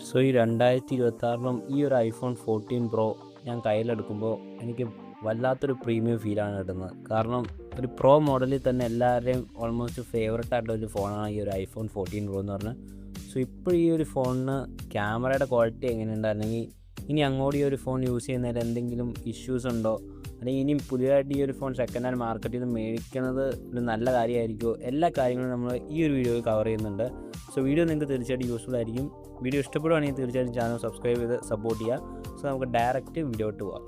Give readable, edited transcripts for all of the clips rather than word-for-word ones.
So ഈ 2026 ഈ ഒരു ഐഫോൺ 14 പ്രോ ഞാൻ കയ്യിലെടുക്കുമ്പോൾ എനിക്ക് വല്ലാത്തൊരു പ്രീമിയം ഫീലാണ് കിട്ടുന്നത്. കാരണം ഒരു പ്രോ മോഡലിൽ തന്നെ എല്ലാവരുടെയും ഓൾമോസ്റ്റ് ഫേവററ്റ് ആയിട്ടുള്ള ഒരു ഫോണാണ് ഈ ഒരു ഐഫോൺ 14 പ്രോ എന്ന് പറഞ്ഞാൽ. സോ ഇപ്പോൾ ഈ ഒരു ഫോണിന് ക്യാമറയുടെ ക്വാളിറ്റി എങ്ങനെയുണ്ട്, അല്ലെങ്കിൽ ഇനി അങ്ങോട്ട് ഈ ഒരു ഫോൺ യൂസ് ചെയ്യുന്നതിൽ എന്തെങ്കിലും ഇഷ്യൂസ് ഉണ്ടോ, അല്ലെങ്കിൽ ഇനി പുതിയതായിട്ട് ഈ ഒരു ഫോൺ സെക്കൻഡ് ഹാൻഡ് മാർക്കറ്റിൽ നിന്ന് മേടിക്കുന്നത് ഒരു നല്ല കാര്യമായിരിക്കുമോ, എല്ലാ കാര്യങ്ങളും നമ്മൾ ഈ ഒരു വീഡിയോയിൽ കവർ ചെയ്യുന്നുണ്ട്. സോ വീഡിയോ നിങ്ങൾക്ക് തീർച്ചയായിട്ടും യൂസ്ഫുൾ ആയിരിക്കും. വീഡിയോ ഇഷ്ടപ്പെടുകയാണെങ്കിൽ തീർച്ചയായിട്ടും ചാനൽ സബ്സ്ക്രൈബ് ചെയ്ത് സപ്പോർട്ട് ചെയ്യുക. സോ നമുക്ക് ഡയറക്റ്റ് വീഡിയോട്ട് പോകാം.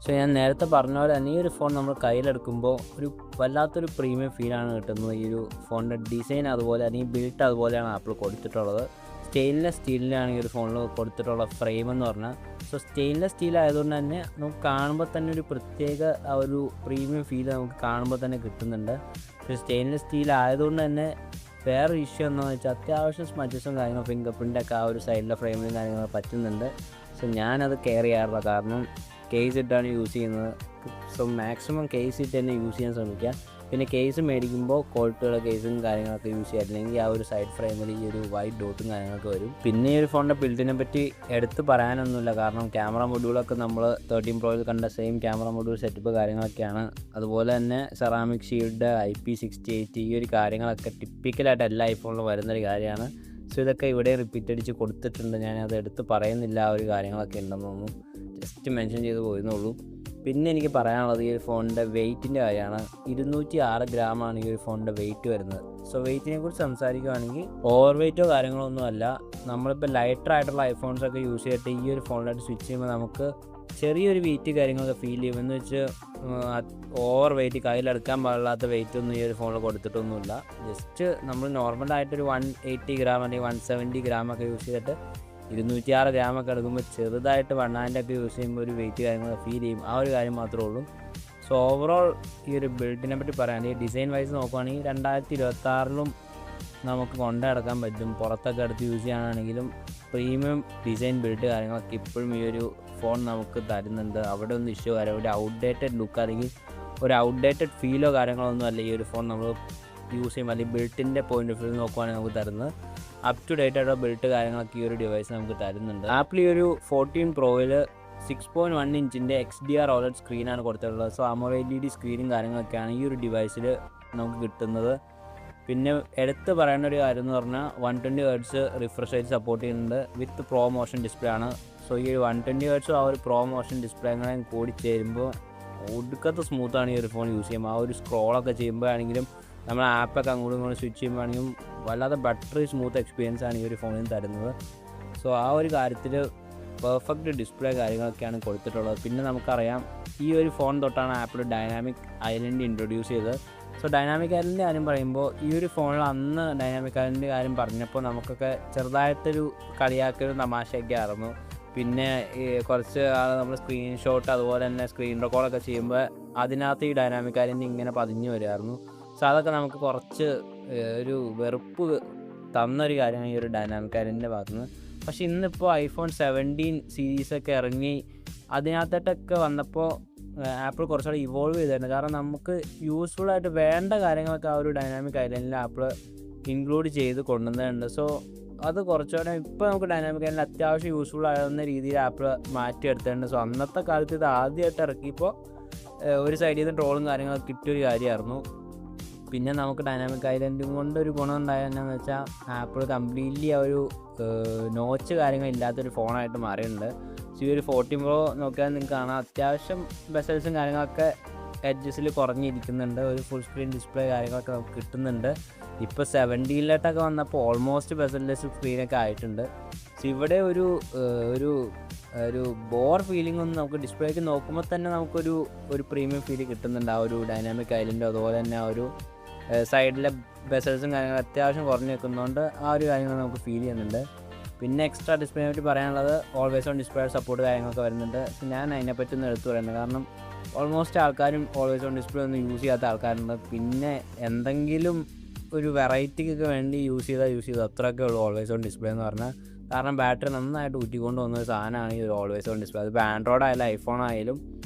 സോ ഞാൻ നേരത്തെ പറഞ്ഞ പോലെ തന്നെ ഈ ഒരു ഫോൺ നമ്മൾ കയ്യിലെടുക്കുമ്പോൾ ഒരു വല്ലാത്തൊരു പ്രീമിയം ഫീലാണ് കിട്ടുന്നത്. ഈ ഒരു ഫോണിൻ്റെ ഡിസൈൻ അതുപോലെ അല്ലെങ്കിൽ ബിൽറ്റ് അതുപോലെയാണ് ആപ്പിൾ കൊടുത്തിട്ടുള്ളത്. സ്റ്റെയിൻലെസ് സ്റ്റീലിലാണ് ഈ ഒരു ഫോണിൽ കൊടുത്തിട്ടുള്ള ഫ്രെയിം എന്ന് പറഞ്ഞാൽ. സോ സ്റ്റെയിൻലെസ് സ്റ്റീൽ ആയതുകൊണ്ട് തന്നെ നമുക്ക് കാണുമ്പോൾ തന്നെ ഒരു പ്രത്യേക ആ ഒരു പ്രീമിയം ഫീൽ നമുക്ക് കാണുമ്പോൾ തന്നെ കിട്ടുന്നുണ്ട്. സ്റ്റെയിൻലെസ് സ്റ്റീൽ ആയതുകൊണ്ട് തന്നെ വേറൊരു ഇഷ്യൂ എന്താണെന്ന് വെച്ചാൽ അത്യാവശ്യം സ്മച്ചസും കാര്യങ്ങളും ഫിംഗർ പ്രിൻ്റൊക്കെ ആ ഒരു സൈഡിലെ ഫ്രെയിമിലും കാര്യങ്ങളൊക്കെ പറ്റുന്നുണ്ട്. സോ ഞാനത് കെയർ ചെയ്യാറില്ല, കാരണം കേസ് ഇട്ടാണ് യൂസ് ചെയ്യുന്നത്. സോ മാക്സിമം കേസ് ഇട്ട് തന്നെ യൂസ് ചെയ്യാൻ ശ്രമിക്കുക. പിന്നെ കേസ് മേടിക്കുമ്പോൾ ക്വാളിറ്റിയുള്ള കേസും കാര്യങ്ങളൊക്കെ യൂസ് ചെയ്യുക, അല്ലെങ്കിൽ ആ ഒരു സൈഡ് ഫ്രെയിമിൽ ഈ ഒരു വൈറ്റ് ഡോട്ടും കാര്യങ്ങളൊക്കെ വരും. പിന്നെ ഈ ഒരു ഫോണിൻ്റെ ബിൽഡിനെ പറ്റി എടുത്ത് പറയാനൊന്നുമില്ല, കാരണം ക്യാമറ മൊഡ്യൂളൊക്കെ നമ്മൾ 13 പ്രോയിൽ കണ്ട സെയിം ക്യാമറ മൊഡ്യൂൾ സെറ്റപ്പ് കാര്യങ്ങളൊക്കെയാണ്. അതുപോലെ തന്നെ സെറാമിക് ഷീൽഡ്, IP68 ഈ ഒരു കാര്യങ്ങളൊക്കെ ടിപ്പിക്കലായിട്ട് എല്ലാ ഐഫോണിലും വരുന്നൊരു കാര്യമാണ്. സോ ഇതൊക്കെ ഇവിടെ റിപ്പീറ്റ് അടിച്ച് കൊടുത്തിട്ടുണ്ട്. ഞാനത് എടുത്ത് പറയുന്നില്ല ആ ഒരു കാര്യങ്ങളൊക്കെ ഉണ്ടെന്നൊന്നും, ജസ്റ്റ് മെൻഷൻ ചെയ്ത് പോയെന്നുള്ളൂ. പിന്നെ എനിക്ക് പറയാനുള്ളത് ഈ ഒരു ഫോണിൻ്റെ വെയ്റ്റിൻ്റെ കാര്യമാണ്. 206 ഗ്രാമാണ് ഈ ഒരു ഫോണിൻ്റെ വെയിറ്റ് വരുന്നത്. സോ വെയ്റ്റിനെ കുറിച്ച് സംസാരിക്കുകയാണെങ്കിൽ ഓവർ വെയ്റ്റോ കാര്യങ്ങളോ ഒന്നും അല്ല. നമ്മളിപ്പോൾ ലൈറ്റർ ആയിട്ടുള്ള ഐഫോൺസൊക്കെ യൂസ് ചെയ്തിട്ട് ഈ ഒരു ഫോണിലായിട്ട് സ്വിച്ച് ചെയ്യുമ്പോൾ നമുക്ക് ചെറിയൊരു വെയിറ്റ് കാര്യങ്ങളൊക്കെ ഫീൽ ചെയ്യും. എന്ന് വെച്ച് ഓവർ വെയിറ്റ്, കയ്യിലെടുക്കാൻ പാടില്ലാത്ത വെയിറ്റ് ഒന്നും ഈ ഒരു ഫോണിൽ കൊടുത്തിട്ടൊന്നുമില്ല. ജസ്റ്റ് നമ്മൾ നോർമലായിട്ടൊരു 180 ഗ്രാം അല്ലെങ്കിൽ 170 ഗ്രാമൊക്കെ യൂസ് ചെയ്തിട്ട് 206 ഗ്രാമൊക്കെ എടുക്കുമ്പോൾ ചെറുതായിട്ട് 100 ഒക്കെ യൂസ് ചെയ്യുമ്പോൾ ഒരു വെയിറ്റ് കാര്യങ്ങളൊക്കെ ഫീൽ ചെയ്യും. ആ ഒരു കാര്യം മാത്രമേ ഉള്ളൂ. സോ ഓവറോൾ ഈ ഒരു ബിൽഡിനെ പറ്റി പറയുകയാണെങ്കിൽ ഡിസൈൻ വൈസ് നോക്കുകയാണെങ്കിൽ 2026 നമുക്ക് കൊണ്ടു നടക്കാൻ പറ്റും. പുറത്തൊക്കെ എടുത്ത് യൂസ് ചെയ്യാനാണെങ്കിലും പ്രീമിയം ഡിസൈൻ ബിൽഡ് കാര്യങ്ങളൊക്കെ ഇപ്പോഴും ഈ ഒരു ഫോൺ നമുക്ക് തരുന്നുണ്ട്. അവിടെ ഒന്നും ഇഷ്യൂ കാര്യം, ഒരു ഔട്ട്ഡേറ്റഡ് ലുക്ക് അല്ലെങ്കിൽ ഒരു ഔട്ട്ഡേറ്റഡ് ഫീലോ കാര്യങ്ങളോ ഒന്നും അല്ല ഈ ഒരു ഫോൺ നമ്മൾ യൂസ് ചെയ്യുമ്പോൾ, അല്ലെങ്കിൽ ബിൽറ്റിൻ്റെ പോയിന്റ് ഓഫ് വ്യൂ നോക്കുവാണെങ്കിൽ നമുക്ക് തരുന്നത് അപ് ടു ഡേറ്റ് ആയിട്ടുള്ള ബിൽറ്റ് കാര്യങ്ങളൊക്കെ ഈ ഒരു ഡിവൈസ് നമുക്ക് തരുന്നുണ്ട്. ആപ്പിൾ ഈ ഒരു 14 പ്രോയിൽ 6.1 ഇഞ്ചിൻ്റെ XDR OLED സ്ക്രീനാണ് കൊടുത്തിട്ടുള്ളത്. സോ AMOLED സ്ക്രീനും കാര്യങ്ങളൊക്കെയാണ് ഈ ഒരു ഡിവൈസിൽ നമുക്ക് കിട്ടുന്നത്. പിന്നെ എടുത്ത് പറയേണ്ട ഒരു കാര്യം എന്ന് പറഞ്ഞാൽ 120 Hz റിഫ്രഷ് റേറ്റ് സപ്പോർട്ട് ചെയ്യുന്നുണ്ട് വിത്ത് പ്രോ മോഷൻ ഡിസ്പ്ലേ ആണ്. സോ ഈ ഒരു 120 Hz ആ ഒരു പ്രോ മോഷൻ ഡിസ്പ്ലേ അങ്ങനെ കൂടി ചേരുമ്പോൾ ഒടുക്കത്തെ സ്മൂത്താണ് ഈ ഒരു ഫോൺ യൂസ് ചെയ്യുമ്പോൾ. ആ ഒരു സ്ക്രോളൊക്കെ ചെയ്യുമ്പോഴാണെങ്കിലും നമ്മൾ ആപ്പൊക്കെ അങ്ങോട്ടും ഇങ്ങോട്ടും സ്വിച്ച് ചെയ്യുമ്പോഴാണെങ്കിലും വല്ലാതെ ബട്ടറി സ്മൂത്ത് എക്സ്പീരിയൻസ് ആണ് ഈ ഒരു ഫോണിൽ തരുന്നത്. സോ ആ ഒരു കാര്യത്തിൽ പെർഫെക്റ്റ് ഡിസ്പ്ലേ കാര്യങ്ങളൊക്കെയാണ് കൊടുത്തിട്ടുള്ളത്. പിന്നെ നമുക്കറിയാം ഈ ഒരു ഫോൺ തൊട്ടാണ് ആപ്പിൾ ഡൈനാമിക് ഐലൻഡ് ഇൻട്രൊഡ്യൂസ് ചെയ്തത്. സോ ഡൈനാമിക് ഐലൻഡിൻ്റെ കാര്യം പറയുമ്പോൾ ഈ ഒരു ഫോണിൽ അന്ന് ഡൈനാമിക് ഐലൻഡിൻ്റെ കാര്യം പറഞ്ഞപ്പോൾ നമുക്കൊക്കെ ചെറുതായിട്ടൊരു കളിയാക്കൊരു തമാശയൊക്കെ ആയിരുന്നു. പിന്നെ ഈ കുറച്ച് ആൾ നമ്മൾ സ്ക്രീൻഷോട്ട് അതുപോലെ തന്നെ സ്ക്രീൻ റെക്കോർഡൊക്കെ ചെയ്യുമ്പോൾ അതിനകത്ത് ഈ ഡൈനാമിക് ഐലൻഡ് ഇങ്ങനെ പതിഞ്ഞു വരുമായിരുന്നു. സോ അതൊക്കെ നമുക്ക് കുറച്ച് ഒരു വെറുപ്പ് തന്നൊരു കാര്യമാണ് ഈ ഒരു ഡൈനാമിക് ഐലൻഡിൻ്റെ ഭാഗത്തുനിന്ന്. പക്ഷേ ഇന്നിപ്പോൾ ഐഫോൺ 17 സീരീസൊക്കെ ഇറങ്ങി അതിനകത്തോട്ടൊക്കെ വന്നപ്പോൾ ആപ്പിൾ കുറച്ചുകൂടെ ഇവോൾവ് ചെയ്തിട്ടുണ്ട്. കാരണം നമുക്ക് യൂസ്ഫുള്ളായിട്ട് വേണ്ട കാര്യങ്ങളൊക്കെ ആ ഒരു ഡൈനാമിക് ഐലൻഡിൽ ആപ്പിൾ ഇൻക്ലൂഡ് ചെയ്ത് കൊണ്ടുവന്നിട്ടുണ്ട്. സോ അത് കുറച്ചുകൂടെ ഇപ്പോൾ നമുക്ക് ഡൈനാമിക് ഐലൻഡ് അത്യാവശ്യം യൂസ്ഫുൾ ആകുന്ന രീതിയിൽ ആപ്പിൾ മാറ്റിയെടുത്തിട്ടുണ്ട്. സോ അന്നത്തെ കാലത്ത് ഇത് ആദ്യമായിട്ട് ഇറക്കിയപ്പോൾ ഒരു സൈഡിൽ നിന്ന് ട്രോളും കാര്യങ്ങളൊക്കെ കിട്ടിയൊരു കാര്യമായിരുന്നു. പിന്നെ നമുക്ക് ഡൈനാമിക് ഐലൻഡും കൊണ്ടൊരു ഗുണം ഉണ്ടായെന്നു വെച്ചാൽ ആപ്പിൾ കംപ്ലീറ്റ്ലി ആ ഒരു നോച്ച് കാര്യങ്ങളില്ലാത്തൊരു ഫോണായിട്ട് മാറിയിട്ടുണ്ട്. സോ ഈ ഒരു 14 പ്രോ നോക്കിയാൽ നിങ്ങൾക്ക് കാണാം അത്യാവശ്യം ബെസൽസും കാര്യങ്ങളൊക്കെ എഡ്ജസിൽ കുറഞ്ഞിരിക്കുന്നുണ്ട്. ഒരു ഫുൾ സ്ക്രീൻ ഡിസ്പ്ലേ കാര്യങ്ങളൊക്കെ നമുക്ക് കിട്ടുന്നുണ്ട്. ഇപ്പോൾ 17 വന്നപ്പോൾ ഓൾമോസ്റ്റ് ബെസൽലെസ് സ്ക്രീനൊക്കെ ആയിട്ടുണ്ട്. സോ ഇവിടെ ഒരു ഒരു ബോർ ഫീലിംഗ് ഒന്നും നമുക്ക് ഡിസ്പ്ലേക്ക് നോക്കുമ്പോൾ തന്നെ നമുക്കൊരു പ്രീമിയം ഫീൽ കിട്ടുന്നുണ്ട്. ആ ഒരു ഡൈനാമിക് ഐലൻഡ് അതുപോലെ തന്നെ ആ ഒരു സൈഡിലെ ബെസൽസും കാര്യങ്ങളും അത്യാവശ്യം കുറഞ്ഞ് നിൽക്കുന്നതുകൊണ്ട് ആ ഒരു കാര്യങ്ങൾ നമുക്ക് ഫീൽ ചെയ്യുന്നുണ്ട്. പിന്നെ എക്സ്ട്രാ ഡിസ്പ്ലേനെ പറ്റി പറയാനുള്ളത് ഓൾവേസ് ഓൺ ഡിസ്പ്ലേ സപ്പോർട്ട് കാര്യങ്ങളൊക്കെ വരുന്നുണ്ട്. ഞാൻ അതിനെപ്പറ്റി ഒന്ന് എടുത്തു പറയുന്നത്, കാരണം ഓൾമോസ്റ്റ് ആൾക്കാരും ഓൾവേസ് ഓൺ ഡിസ്പ്ലേ ഒന്നും യൂസ് ചെയ്യാത്ത ആൾക്കാരുണ്ട്. പിന്നെ എന്തെങ്കിലും ഒരു വെറൈറ്റിക്കൊക്കെ വേണ്ടി യൂസ് ചെയ്താൽ അത്രയൊക്കെ ഉള്ളൂ ഓൾവേസ് ഓൺ ഡിസ്പ്ലേ എന്ന് പറഞ്ഞാൽ. കാരണം ബാറ്ററി നന്നായിട്ട് ഊറ്റിക്കൊണ്ട് വന്ന ഒരു സാധനമാണ് ഈ ഒരു ഓൾവേസ് ഓൺ ഡിസ്പ്ലേ. അതിപ്പോൾ ആൻഡ്രോയിഡ് ആയാലും ഐഫോൺ ആയാലും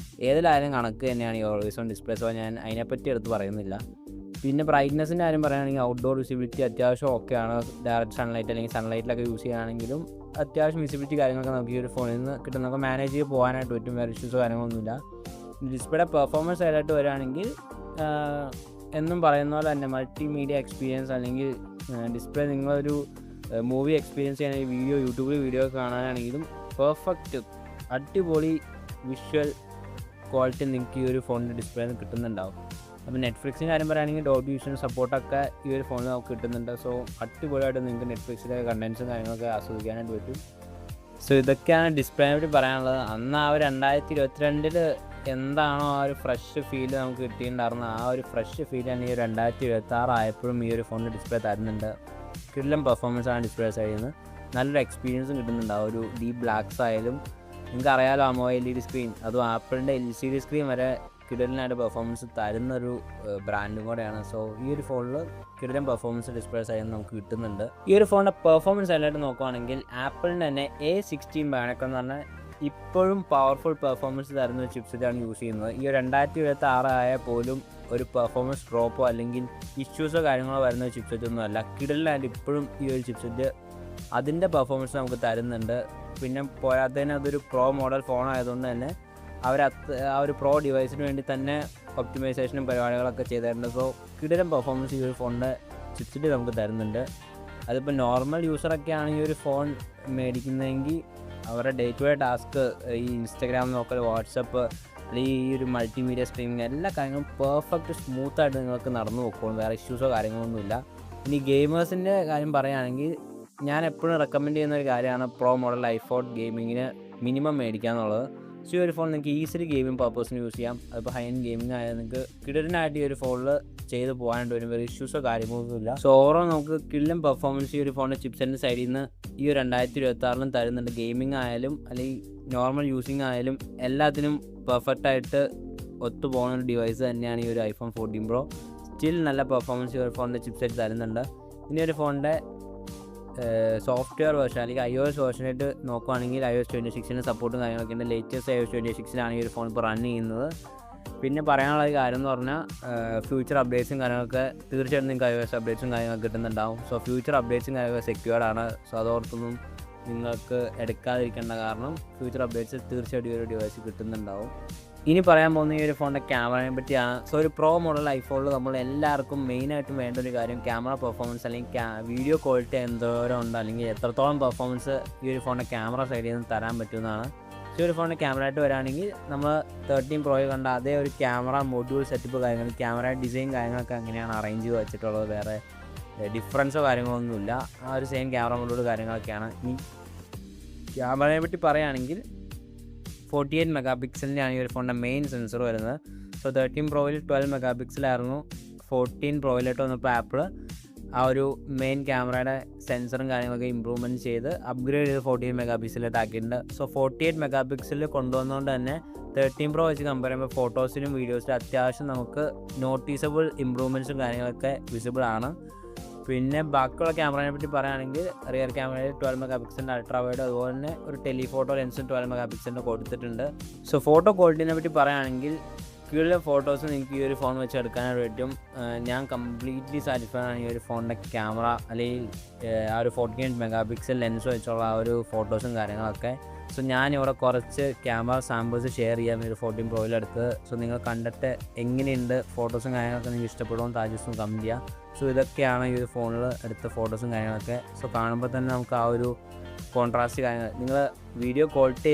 ഏതിലായാലും കണക്ക് തന്നെയാണ് ഈ ഓൾവേസ് ഓൺ ഡിസ്പ്ലേ. സോ ഞാൻ അതിനെപ്പറ്റി എടുത്ത് പറയുന്നില്ല. പിന്നെ ബ്രൈറ്റ്നസിൻ്റെ കാര്യം പറയുകയാണെങ്കിൽ ഔട്ട്ഡോർ വിസിബിലിറ്റി അത്യാവശ്യം ഓക്കെയാണ്. ഡയറക്റ്റ് സൺലൈറ്റ് അല്ലെങ്കിൽ സൺലൈറ്റിലൊക്കെ യൂസ് ചെയ്യുകയാണെങ്കിലും അത്യാവശ്യം വിസിബിലിറ്റി കാര്യങ്ങളൊക്കെ നമുക്ക് ഈ ഒരു ഫോണിൽ നിന്ന് കിട്ടും. നമുക്ക് മാനേജ് ചെയ്ത് പോകാനായിട്ട് പറ്റും. വേറെ ഇഷ്യൂസോ കാര്യങ്ങളൊന്നുമില്ല. ഡിസ്പ്ലേയുടെ പെർഫോമൻസ് ആയിട്ട് വരികയാണെങ്കിൽ എന്നും പറയുന്ന പോലെ തന്നെ മൾട്ടിമീഡിയ എക്സ്പീരിയൻസ് അല്ലെങ്കിൽ ഡിസ്പ്ലേ നിങ്ങളൊരു മൂവി എക്സ്പീരിയൻസ് ചെയ്യാനായി യൂട്യൂബിൽ വീഡിയോ കാണാനാണെങ്കിലും പെർഫെക്റ്റ് അടിപൊളി വിഷ്വൽ ക്വാളിറ്റി നിങ്ങൾക്ക് ഈ ഒരു ഫോണിൻ്റെ ഡിസ്പ്ലേയിൽ നിന്ന് കിട്ടുന്നുണ്ടാവും. അപ്പോൾ നെറ്റ്ഫ്ലിക്സിൻ്റെ കാര്യം പറയുകയാണെങ്കിൽ ഡോൾബി വിഷൻ സപ്പോർട്ടൊക്കെ ഈ ഒരു ഫോണിൽ നമുക്ക് കിട്ടുന്നുണ്ട്. സോ അടിപൊളിയായിട്ട് നിങ്ങൾക്ക് നെറ്റ്ഫ്ലിക്സിലെ കണ്ടൻസും കാര്യങ്ങളൊക്കെ ആസ്വദിക്കാനായിട്ട് പറ്റും. സോ ഇതൊക്കെയാണ് ഡിസ്പ്ലേനെ പറ്റി പറയാനുള്ളത്. അന്ന് ആ ഒരു 2022 എന്താണോ ആ ഒരു ഫ്രഷ് ഫീൽ നമുക്ക് കിട്ടിയിട്ടുണ്ടായിരുന്നത്, ആ ഒരു ഫ്രഷ് ഫീൽ തന്നെ ഈ 2026 ആയപ്പോഴും ഈ ഒരു ഫോണിൻ്റെ ഡിസ്പ്ലേ തരുന്നുണ്ട്. കിടിലം പെർഫോമൻസാണ് ഡിസ്പ്ലേ സൈഡിൽ നിന്ന്. നല്ലൊരു എക്സ്പീരിയൻസും കിട്ടുന്നുണ്ട്. ആ ഒരു ഡീപ് ബ്ലാക്ക്സ് ആയാലും നിങ്ങൾക്ക് അറിയാലോ, AMOLED സ്ക്രീൻ, അതും ആപ്പിളിൻ്റെ LCD സ്ക്രീൻ വരെ കിടിലനായിട്ട് പെർഫോമൻസ് തരുന്നൊരു ബ്രാൻഡും കൂടെയാണ്. സോ ഈ ഒരു ഫോണിൽ കിടിലൻ പെർഫോമൻസ് ഡിസ്പ്ലേ സൈഡിൽ നമുക്ക് കിട്ടുന്നുണ്ട്. ഈ ഒരു ഫോണിൻ്റെ പെർഫോമൻസ് ആയിട്ട് നോക്കുകയാണെങ്കിൽ ആപ്പിളിൻ്റെ തന്നെ A16 Bionic എന്ന് പറഞ്ഞാൽ ഇപ്പോഴും പവർഫുൾ പെർഫോമൻസ് തരുന്ന ഒരു ചിപ്സെറ്റാണ് യൂസ് ചെയ്യുന്നത്. ഈ 2026 ആയാൽ പോലും ഒരു പെർഫോമൻസ് ഡ്രോപ്പോ അല്ലെങ്കിൽ ഇഷ്യൂസോ കാര്യങ്ങളോ വരുന്ന ഒരു ചിപ്സെറ്റ് ഒന്നും അല്ല. കിടിലനായിട്ട് ഇപ്പോഴും ഈ ഒരു ചിപ്സെറ്റ് അതിൻ്റെ പെർഫോമൻസ് നമുക്ക് തരുന്നുണ്ട്. പിന്നെ പോരാത്തതിന് അതൊരു പ്രോ മോഡൽ ഫോൺ ആയതുകൊണ്ട് തന്നെ ആ ഒരു പ്രോ ഡിവൈസിന് വേണ്ടി തന്നെ ഒപ്റ്റിമൈസേഷനും പരിപാടികളൊക്കെ ചെയ്തിട്ടുണ്ട്. സോ കിടിലൻ പെർഫോമൻസ് ഈ ഒരു ഫോണിൻ്റെ ചിപ്സെറ്റ് നമുക്ക് തരുന്നുണ്ട്. അതിപ്പോൾ നോർമൽ യൂസറൊക്കെയാണ് ഈ ഒരു ഫോൺ മേടിക്കുന്നതെങ്കിൽ അവരുടെ ഡേ ടു ഡേ ടാസ്ക് ഈ ഇൻസ്റ്റഗ്രാം നോക്കൽ, വാട്സപ്പ് അല്ലെങ്കിൽ ഈ ഒരു മൾട്ടിമീഡിയ സ്ട്രീമിങ് എല്ലാ കാര്യങ്ങളും പെർഫെക്റ്റ് സ്മൂത്തായിട്ട് നിങ്ങൾക്ക് നടന്നു പോയിക്കോളും. വേറെ ഇഷ്യൂസോ കാര്യങ്ങളൊന്നുമില്ല. ഇനി ഗെയിമേഴ്സിൻ്റെ കാര്യം പറയുകയാണെങ്കിൽ ഞാൻ എപ്പോഴും റെക്കമെൻഡ് ചെയ്യുന്ന ഒരു കാര്യമാണ് പ്രോ മോഡൽ iPhone ഗെയിമിങ്ങിന് മിനിമം മേടിക്കുക എന്നുള്ളത്. സോ ഈ ഒരു ഫോൺ നിങ്ങൾക്ക് ഈസിലി ഗെയിമിംഗ് പർപ്പസിന് യൂസ് ചെയ്യാം. അതിപ്പോൾ ഹൈ എൻഡ് ഗെയിമിംഗ് ആയാൽ നിങ്ങൾക്ക് കിടിലനായിട്ട് ഈ ഒരു ഫോണിൽ ചെയ്ത് പോകാനായിട്ട് വരും. വേറെ ഇഷ്യൂസോ കാര്യങ്ങളൊന്നുമില്ല. സോ ഓവറോൾ നമുക്ക് കിടിലൻ പെർഫോമൻസ് ഈ ഒരു ഫോണിൻ്റെ ചിപ്സെറ്റിൻ്റെ സൈഡിൽ നിന്ന് ഈ ഒരു 2026 തരുന്നുണ്ട്. ഗെയിമിംഗ് ആയാലും അല്ലെങ്കിൽ നോർമൽ യൂസിങ് ആയാലും എല്ലാത്തിനും പെർഫെക്റ്റായിട്ട് ഒത്തുപോകുന്ന ഒരു ഡിവൈസ് തന്നെയാണ് ഈ ഒരു iPhone 14 Pro. സ്റ്റിൽ നല്ല പെർഫോമൻസ് ഈ ഒരു ഫോണിൻ്റെ ചിപ്സെറ്റ് തരുന്നുണ്ട്. ഇനി ഒരു ഫോണിൻ്റെ സോഫ്റ്റ്വെയർ വേർഷൻ അല്ലെങ്കിൽ iOS വേർഷനായിട്ട് നോക്കുകയാണെങ്കിൽ iOS 26 സപ്പോർട്ടും കാര്യങ്ങളൊക്കെ ഉണ്ട്. ലേറ്റസ്റ്റ് iOS 26 ഈ ഒരു ഫോൺ ഇപ്പോൾ റൺ ചെയ്യുന്നത്. പിന്നെ പറയാനുള്ള കാര്യം എന്ന് പറഞ്ഞാൽ ഫ്യൂച്ചർ അപ്ഡേറ്റ്സും കാര്യങ്ങളൊക്കെ തീർച്ചയായിട്ടും നിങ്ങൾക്ക് iOS അപ്ഡേറ്റ്സും കാര്യങ്ങളൊക്കെ കിട്ടുന്നുണ്ടാവും. സോ ഫ്യൂച്ചർ അപ്ഡേറ്റ്സും കാര്യങ്ങളൊക്കെ സെക്യൂർഡാണ്. സോ അതോർത്തൊന്നും നിങ്ങൾക്ക് എടുക്കാതിരിക്കേണ്ട, കാരണം ഫ്യൂച്ചർ അപ്ഡേറ്റ്സ് തീർച്ചയായിട്ടും ഈ ഒരു ഡിവൈസ് കിട്ടുന്നുണ്ടാവും. ഇനി പറയാൻ പോകുന്ന ഈ ഒരു ഫോണിൻ്റെ ക്യാമറയെ പറ്റിയാണ്. സോ ഒരു പ്രോ മോഡൽ iPhoneൽ നമ്മൾ എല്ലാവർക്കും മെയിനായിട്ടും വേണ്ട ഒരു കാര്യം ക്യാമറ പെർഫോമൻസ് അല്ലെങ്കിൽ വീഡിയോ ക്വാളിറ്റി എന്തോരം ഉണ്ട് അല്ലെങ്കിൽ എത്രത്തോളം പെർഫോമൻസ് ഈ ഒരു ഫോണിൻ്റെ ക്യാമറ സൈഡിൽ നിന്ന് തരാൻ പറ്റുന്നതാണ്. ഈ ഒരു ഫോണിൻ്റെ ക്യാമറ ആയിട്ട് വരികയാണെങ്കിൽ നമ്മൾ 13 Pro കണ്ട അതേ ഒരു ക്യാമറ മൊഡ്യൂൾ സെറ്റപ്പ് കാര്യങ്ങൾ, ക്യാമറ ഡിസൈൻ കാര്യങ്ങളൊക്കെ അങ്ങനെയാണ് അറേഞ്ച് ചെയ്ത് വെച്ചിട്ടുള്ളത്. വേറെ ഡിഫറൻസോ കാര്യങ്ങളൊന്നുമില്ല. ആ ഒരു സെയിം ക്യാമറ മൊഡ്യൂൾ കാര്യങ്ങളൊക്കെയാണ്. ഇനി ക്യാമറയെ പറ്റി പറയുകയാണെങ്കിൽ 48 മെഗാപിക്സലിൻ്റെയാണ് ഈ ഒരു ഫോണിൻ്റെ മെയിൻ സെൻസർ വരുന്നത്. സോ 13 Proയിൽ 12 മെഗാപിക്സലായിരുന്നു. 14 Proയിലോട്ട് വന്നപ്പോൾ ആപ്പിൾ ആ ഒരു മെയിൻ ക്യാമറയുടെ സെൻസറും കാര്യങ്ങളൊക്കെ ഇമ്പ്രൂവ്മെൻറ്റ് ചെയ്ത് അപ്ഗ്രേഡ് ചെയ്ത് 14 മെഗാപിക്സലിലോട്ട് ആക്കിയിട്ടുണ്ട്. സോ 48 മെഗാപിക്സലിൽ കൊണ്ടുവന്നതുകൊണ്ട് തന്നെ 13 Pro വെച്ച് കമ്പയർ ചെയ്യുമ്പോൾ ഫോട്ടോസിലും വീഡിയോസിലും അത്യാവശ്യം നമുക്ക് നോട്ടീസബിൾ ഇമ്പ്രൂവ്മെൻറ്റ്സും കാര്യങ്ങളൊക്കെ വിസിബിൾ ആണ്. പിന്നെ ബാക്കിയുള്ള ക്യാമറയെ പറ്റി പറയുകയാണെങ്കിൽ റിയർ ക്യാമറയിൽ 12 മെഗാപിക്സലിൻ്റെ അൾട്രാ വൈഡ്, അതുപോലെ തന്നെ ഒരു ടെലിഫോട്ടോ ലെൻസും 12 മെഗാപിക്സലിൻ്റെ കൊടുത്തിട്ടുണ്ട്. സോ ഫോട്ടോ ക്വാളിറ്റിനെ പറ്റി പറയുകയാണെങ്കിൽ കൂടുതൽ ഫോട്ടോസ് നിങ്ങൾക്ക് ഈ ഒരു ഫോൺ വെച്ച് എടുക്കാനായിട്ട് പറ്റും. ഞാൻ കംപ്ലീറ്റ്ലി സാറ്റിസ്ഫൈഡ് ആണ് ഈ ഒരു ഫോണിൻ്റെ ക്യാമറ അല്ലെങ്കിൽ ആ ഒരു 48 മെഗാപിക്സൽ ലെൻസ് വെച്ചുള്ള ആ ഒരു ഫോട്ടോസും കാര്യങ്ങളൊക്കെ. സോ ഞാനിവിടെ കുറച്ച് ക്യാമറ സാമ്പിൾസ് ഷെയർ ചെയ്യാം ഈ ഒരു 14 Proയിലെടുത്ത്. സോ നിങ്ങൾ കണ്ടിട്ട് എങ്ങനെയുണ്ട് ഫോട്ടോസും കാര്യങ്ങളൊക്കെ നിങ്ങൾക്ക് ഇഷ്ടപ്പെടുമോ താജസും കമൻറ്റ് ചെയ്യുക. സോ ഇതൊക്കെയാണ് ഈ ഒരു ഫോണിൽ എടുത്ത ഫോട്ടോസും കാര്യങ്ങളൊക്കെ. സോ കാണുമ്പോൾ തന്നെ നമുക്ക് ആ ഒരു കോൺട്രാസ്റ്റ് കാര്യങ്ങൾ, നിങ്ങൾ വീഡിയോ ക്വാളിറ്റി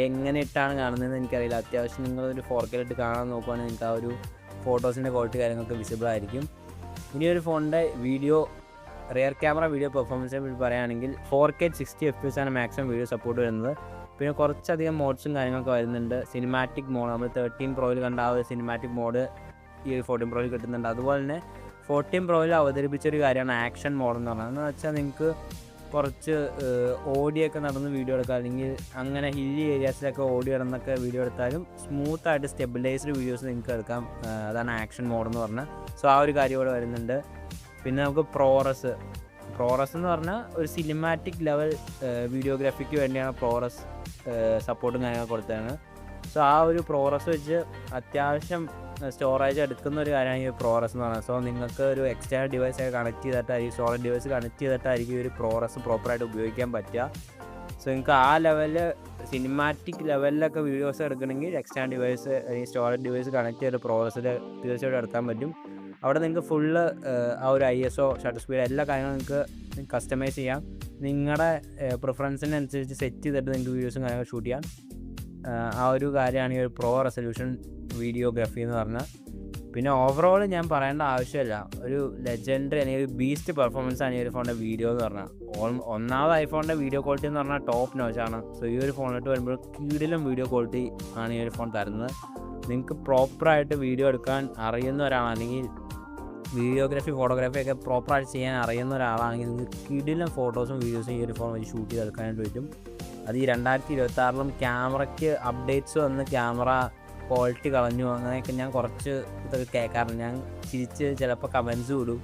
എങ്ങനെ ഇട്ടാണ് കാണുന്നതെന്ന് എനിക്കറിയില്ല. അത്യാവശ്യം നിങ്ങളൊരു 4K ഇട്ട് കാണാൻ നോക്കുകയാണെങ്കിൽ നിങ്ങൾക്ക് ആ ഒരു ഫോട്ടോസിൻ്റെ ക്വാളിറ്റി കാര്യങ്ങളൊക്കെ വിസിബിൾ ആയിരിക്കും. ഇനി ഒരു ഫോണിൻ്റെ റിയർ ക്യാമറ വീഡിയോ പെർഫോമൻസിനെ പറ്റി പറയുകയാണെങ്കിൽ 4K 60 FPS ആണ് മാക്സിമം വീഡിയോ സപ്പോർട്ട് വരുന്നത്. പിന്നെ കുറച്ചധികം മോഡ്സും കാര്യങ്ങളൊക്കെ വരുന്നുണ്ട്. സിനിമാറ്റിക് മോഡ് നമ്മൾ 13 Proയിൽ കണ്ട ആ ഒരു സിനിമാറ്റിക് മോഡ് ഈ 14 Proയിൽ കിട്ടുന്നുണ്ട്. അതുപോലെ തന്നെ 14 Proയിൽ അവതരിപ്പിച്ചൊരു കാര്യമാണ് ആക്ഷൻ മോഡ് എന്ന് പറഞ്ഞത്. എന്ന് വെച്ചാൽ നിങ്ങൾക്ക് കുറച്ച് ഓടിയൊക്കെ നടന്ന് വീഡിയോ എടുക്കാം, അല്ലെങ്കിൽ അങ്ങനെ ഹില്ലി ഏരിയാസിലൊക്കെ ഓടി നടന്നൊക്കെ വീഡിയോ എടുത്താലും സ്മൂത്തായിട്ട് സ്റ്റെബിലൈസ്ഡ് വീഡിയോസ് നിങ്ങൾക്ക് എടുക്കാം. അതാണ് ആക്ഷൻ മോഡ് എന്ന് പറഞ്ഞാൽ. സോ ആ ഒരു കാര്യം ഇവിടെ വരുന്നുണ്ട്. പിന്നെ നമുക്ക് പ്രോറസ് എന്ന് പറഞ്ഞാൽ ഒരു സിനിമാറ്റിക് ലെവൽ വീഡിയോഗ്രാഫിക്ക് വേണ്ടിയാണ് പ്രോറസ് സപ്പോർട്ടും കാര്യങ്ങളൊക്കെ കൊടുത്തതാണ്. സോ ആ ഒരു പ്രോറസ് വെച്ച് അത്യാവശ്യം സ്റ്റോറേജ് എടുക്കുന്ന ഒരു കാര്യമാണ് ഈ പ്രോറസ് എന്ന് പറയുന്നത്. സോ നിങ്ങൾക്ക് ഒരു എക്സ്റ്റേണൽ ഡിവൈസൊക്കെ കണക്ട് ചെയ്തിട്ടായിരിക്കും, സ്റ്റോറേജ് ഡിവൈസ് കണക്ട് ചെയ്തിട്ടായിരിക്കും ഈ ഒരു പ്രോറസ് പ്രോപ്പറായിട്ട് ഉപയോഗിക്കാൻ പറ്റുക. സോ നിങ്ങൾക്ക് ആ ലെവലിൽ സിനിമാറ്റിക് ലെവലിലൊക്കെ വീഡിയോസ് എടുക്കണമെങ്കിൽ എക്സ്റ്റേണൽ ഡിവൈസ് അല്ലെങ്കിൽ സ്റ്റോറേജ് ഡിവൈസ് കണക്ട് ചെയ്ത പ്രോറസിൽ തീർച്ചയായിട്ടും എടുക്കാൻ പറ്റും. അവിടെ നിങ്ങൾക്ക് ഫുള്ള് ആ ഒരു ISO, ഷട്ടർ സ്പീഡ്, എല്ലാ കാര്യങ്ങളും നിങ്ങൾക്ക് കസ്റ്റമൈസ് ചെയ്യാം. നിങ്ങളുടെ പ്രിഫറൻസിനനുസരിച്ച് സെറ്റ് ചെയ്തിട്ട് നിങ്ങൾക്ക് വീഡിയോസും കാര്യങ്ങളും ഷൂട്ട് ചെയ്യാം. ആ ഒരു കാര്യമാണ് ഈ ഒരു പ്രോ റെസൊല്യൂഷൻ വീഡിയോഗ്രാഫി എന്ന് പറഞ്ഞാൽ. പിന്നെ ഓവറോൾ ഞാൻ പറയേണ്ട ആവശ്യമില്ല, ഒരു ലെജൻഡറി അല്ലെങ്കിൽ ഒരു ബീസ്റ്റ് പെർഫോമൻസ് ആണ് ഈ ഒരു ഫോണിൻ്റെ വീഡിയോ എന്ന് പറഞ്ഞാൽ. ഒന്നാമത് ഐഫോണിൻ്റെ വീഡിയോ ക്വാളിറ്റി എന്ന് പറഞ്ഞാൽ ടോപ്പ് നോച്ചാണ്. സോ ഈ ഒരു ഫോണിലോട്ട് വരുമ്പോൾ കീഴിലും വീഡിയോ ക്വാളിറ്റി ആണ് ഈ ഒരു ഫോൺ തരുന്നത്. നിങ്ങൾക്ക് പ്രോപ്പറായിട്ട് വീഡിയോ എടുക്കാൻ അറിയുന്ന ഒരാളാണ്, അല്ലെങ്കിൽ വീഡിയോഗ്രാഫി ഫോട്ടോഗ്രാഫി ഒക്കെ പ്രോപ്പറായിട്ട് ചെയ്യാൻ അറിയുന്ന ഒരാളാണെങ്കിൽ നിങ്ങൾക്ക് കിടിലം ഫോട്ടോസും വീഡിയോസും ഈ ഒരു ഫോൺ വെച്ച് ഷൂട്ട് ചെയ്തെടുക്കാനായിട്ട് പറ്റും. അത് ഈ 2026 ക്യാമറയ്ക്ക് അപ്ഡേറ്റ്സ് വന്ന് ക്യാമറ ക്വാളിറ്റി കളഞ്ഞു അങ്ങനെയൊക്കെ ഞാൻ കുറച്ച് ഇതൊക്കെ കേൾക്കാറുണ്ട്. ഞാൻ ചിരിച്ച് ചിലപ്പോൾ കമൻസ് വിടും.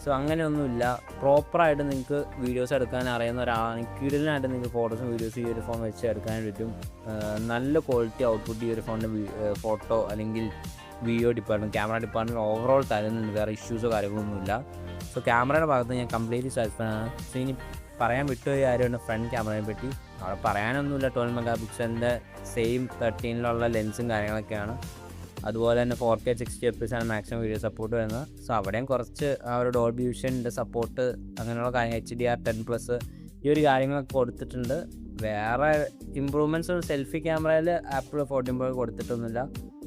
സോ അങ്ങനെയൊന്നുമില്ല, പ്രോപ്പറായിട്ട് നിങ്ങൾക്ക് വീഡിയോസ് എടുക്കാൻ അറിയുന്ന ഒരാളാണെങ്കിൽ കിടിലനായിട്ട് നിങ്ങൾക്ക് ഫോട്ടോസും വീഡിയോസും ഈ ഒരു ഫോൺ വെച്ച് എടുക്കാനായിട്ട് പറ്റും. നല്ല ക്വാളിറ്റി ഔട്ട്പുട്ട് ഈ ഒരു ഫോണിൻ്റെ ഫോട്ടോ അല്ലെങ്കിൽ video department, camera department overall തരുന്നുണ്ട്. വേറെ ഇഷ്യൂസോ കാര്യങ്ങളൊന്നുമില്ല. സോ ക്യാമറയുടെ ഭാഗത്ത് ഞാൻ കംപ്ലീറ്റ്ലി സാറ്റിസ്ഫൈഡ് ആണ്. സോ ഇനി പറയാൻ വിട്ടുപോയ കാര്യമാണ് ഫ്രണ്ട് ക്യാമറയെ പറ്റി. അവിടെ പറയാനൊന്നുമില്ല, 12 മെഗാ പിക്സലിൻ്റെ സെയിം 13 ലെൻസും കാര്യങ്ങളൊക്കെയാണ്. അതുപോലെ തന്നെ 4K 60 FPS ആണ് മാക്സിമം വീഡിയോ സപ്പോർട്ട് വരുന്നത്. സോ അവിടെയും കുറച്ച് ആ ഒരു ഡോൾബി വിഷൻ്റെ സപ്പോർട്ട് അങ്ങനെയുള്ള കാര്യങ്ങൾ, HDR 10+ ഈ ഒരു കാര്യങ്ങളൊക്കെ കൊടുത്തിട്ടുണ്ട്. വേറെ ഇമ്പ്രൂവ്മെൻറ്റ്സ് സെൽഫി ക്യാമറയിൽ ആപ്പിൾ 14 Pro കൊടുത്തിട്ടൊന്നുമില്ല.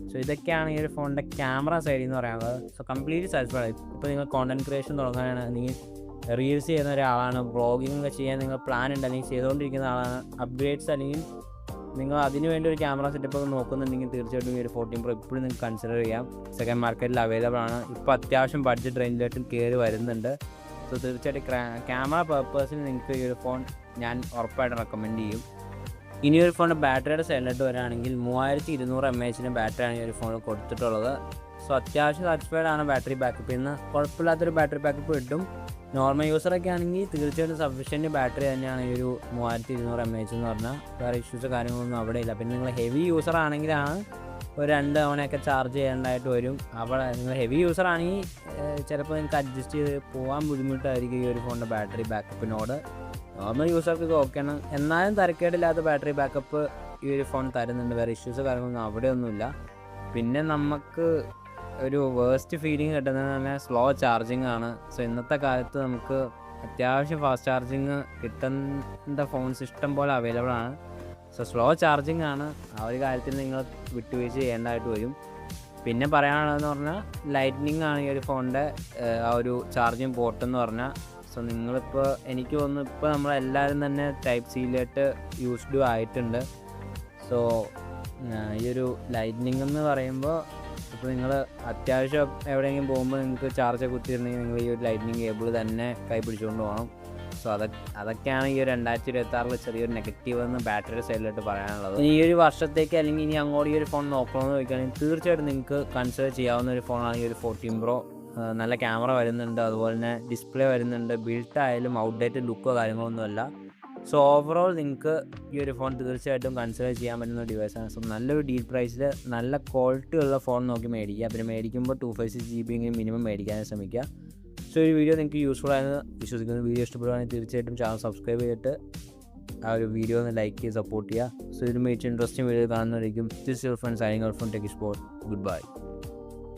സോ ഇതൊക്കെയാണ് ഈ ഒരു ഫോണിൻ്റെ ക്യാമറ സൈഡിൽ എന്ന് പറയുന്നത്. So completely satisfied. ഇപ്പോൾ നിങ്ങൾ കോണ്ടൻറ്റ് ക്രിയേഷൻ തുടങ്ങാനാണ്, അല്ലെങ്കിൽ റീൽസ് ചെയ്യുന്ന ഒരാളാണ്, വ്ളോഗിങ് ഒക്കെ ചെയ്യാൻ നിങ്ങൾ പ്ലാൻ ഉണ്ട് അല്ലെങ്കിൽ ചെയ്തുകൊണ്ടിരിക്കുന്ന ആളാണ്, അപ്ഗ്രേഡ്സ് അല്ലെങ്കിൽ നിങ്ങൾ അതിന് വേണ്ടി ഒരു ക്യാമറ സെറ്റപ്പ് ഒക്കെ നോക്കുന്നുണ്ടെങ്കിൽ തീർച്ചയായിട്ടും ഈ ഒരു 14 Pro ഇപ്പോഴും നിങ്ങൾക്ക് കൺസിഡർ ചെയ്യാം. സെക്കൻഡ് മാർക്കറ്റിൽ അവൈലബിൾ ആണ്. ഇപ്പോൾ അത്യാവശ്യം ബഡ്ജറ്റ് റേഞ്ചിലോട്ടും കയറി വരുന്നുണ്ട്. സോ തീർച്ചയായിട്ടും ക്യാമറ പർപ്പസിന് നിങ്ങൾക്ക് ഈ ഒരു ഫോൺ ഞാൻ ഉറപ്പായിട്ട് റെക്കമെൻഡ് ചെയ്യും. ഇനി ഒരു ഫോണിൻ്റെ ബാറ്ററിയുടെ സൈഡിലോട്ട് വരികയാണെങ്കിൽ 3200 mAh ബാറ്ററിയാണ് ഈ ഒരു ഫോണിൽ കൊടുത്തിട്ടുള്ളത്. സോ അത്യാവശ്യം സാറ്റിസ്ഫൈഡ് ആണ് ബാറ്ററി ബാക്കപ്പിൽ നിന്ന്. കുഴപ്പമില്ലാത്തൊരു ബാറ്ററി ബാക്കപ്പ് കിട്ടും. നോർമൽ യൂസറൊക്കെ ആണെങ്കിൽ തീർച്ചയായിട്ടും സഫിഷ്യൻറ്റ് ബാറ്ററി തന്നെയാണ് ഈ ഒരു 3200 mAh എന്ന് പറഞ്ഞാൽ. വേറെ ഇഷ്യൂസ് കാര്യങ്ങളൊന്നും അവിടെ ഇല്ല. പിന്നെ നിങ്ങൾ ഹെവി യൂസർ ആണെങ്കിലാണ് ഒരു 2 തവണയൊക്കെ ചാർജ് ചെയ്യേണ്ടതായിട്ട് വരും. അവിടെ നിങ്ങൾ ഹെവി യൂസർ ആണെങ്കിൽ ചിലപ്പോൾ നിങ്ങൾക്ക് അഡ്ജസ്റ്റ് ചെയ്ത് പോകാൻ ബുദ്ധിമുട്ടായിരിക്കും ഈ ഒരു ഫോണിൻ്റെ ബാറ്ററി ബാക്കപ്പിനോട്. നോർമൽ യൂസർക്ക് ഓക്കെയാണ്, എന്നാലും തരക്കേടില്ലാത്ത ബാറ്ററി ബാക്കപ്പ് ഈ ഒരു ഫോൺ തരുന്നുണ്ട്. വേറെ ഇഷ്യൂസ് കാര്യങ്ങളൊന്നും അവിടെയൊന്നുമില്ല. പിന്നെ നമുക്ക് ഒരു വേസ്റ്റ് ഫീലിംഗ് കിട്ടുന്നത് തന്നെ സ്ലോ ചാർജിങ് ആണ്. സോ ഇന്നത്തെ കാലത്ത് നമുക്ക് അത്യാവശ്യം ഫാസ്റ്റ് ചാർജിങ് കിട്ടുന്ന ഫോൺസ് ഇഷ്ടം പോലെ അവൈലബിൾ ആണ്. സോ സ്ലോ ചാർജിങ് ആണ്, ആ ഒരു കാര്യത്തിൽ നിങ്ങൾ വിട്ടുവീഴ്ച ചെയ്യേണ്ടതായിട്ട് വരും. പിന്നെ പറയാനുള്ളതെന്ന് പറഞ്ഞാൽ ലൈറ്റ്നിങ് ആണ് ഈ ഒരു ഫോണിൻ്റെ ആ ഒരു ചാർജിങ് പോർട്ട് എന്ന് പറഞ്ഞാൽ. സോ നിങ്ങളിപ്പോൾ എനിക്ക് തോന്നുന്നു ഇപ്പോൾ നമ്മളെല്ലാവരും തന്നെ ടൈപ്പ് സിയിലോട്ട് യൂസ്ഡ് ആയിട്ടുണ്ട്. സോ ഈ ഒരു ലൈറ്റ്നിങ് എന്ന് പറയുമ്പോൾ ഇപ്പോൾ നിങ്ങൾ അത്യാവശ്യം എവിടെയെങ്കിലും പോകുമ്പോൾ നിങ്ങൾക്ക് ചാർജ് കുത്തിയിട്ടുണ്ടെങ്കിൽ നിങ്ങൾ ഈ ഒരു ലൈറ്റ്നിങ് കേബിൾ തന്നെ കൈ പിടിച്ചുകൊണ്ട് പോകണം. സോ അതൊക്കെയാണ് ഈ ഒരു 2026 ചെറിയൊരു നെഗറ്റീവ് എന്ന് ബാറ്ററി സൈഡിലോട്ട് പറയാനുള്ളത്. ഈ ഒരു വർഷത്തേക്ക് അല്ലെങ്കിൽ ഇനി അങ്ങോട്ട് ഈ ഒരു ഫോൺ നോക്കണമെന്ന് ചോദിക്കുകയാണെങ്കിൽ തീർച്ചയായിട്ടും നിങ്ങൾക്ക് കൺസിഡർ ചെയ്യാവുന്ന ഒരു ഫോണാണ് ഈ ഒരു 14 Pro. നല്ല ക്യാമറ വരുന്നുണ്ട്, അതുപോലെ തന്നെ ഡിസ്പ്ലേ വരുന്നുണ്ട്. ബിൽട്ട് ആയാലും ഔട്ട്ഡേറ്റഡ് ലുക്കോ കാര്യങ്ങളൊന്നുമല്ല. സോ ഓവറോൾ നിങ്ങൾക്ക് ഈ ഒരു ഫോൺ തീർച്ചയായിട്ടും കൺസിഡർ ചെയ്യാൻ പറ്റുന്ന ഡിവൈസാണ്. സോ നല്ലൊരു ഡീൽ പ്രൈസിൽ നല്ല ക്വാളിറ്റി ഉള്ള ഫോൺ നോക്കി മേടിക്കുക. പിന്നെ മേടിക്കുമ്പോൾ 256 GB എങ്കിലും മിനിമം മേടിക്കാൻ ശ്രമിക്കുക. സോ ഈ വീഡിയോ നിങ്ങൾക്ക് യൂസ്ഫുൾ ആയെന്ന് വിശ്വസിക്കുന്നു. വീഡിയോ ഇഷ്ടപ്പെടുകയാണെങ്കിൽ തീർച്ചയായിട്ടും ചാനൽ സബ്സ്ക്രൈബ് ചെയ്തിട്ട് ആ ഒരു വീഡിയോ ഒന്ന് ലൈക്ക് ചെയ്ത് സപ്പോർട്ട് ചെയ്യുക. സോ ഇതിന് ഇൻട്രസ്റ്റിംഗ് വീഡിയോ കാണുന്നതായിരിക്കും. This your friend signing out from tech sport. Good bye.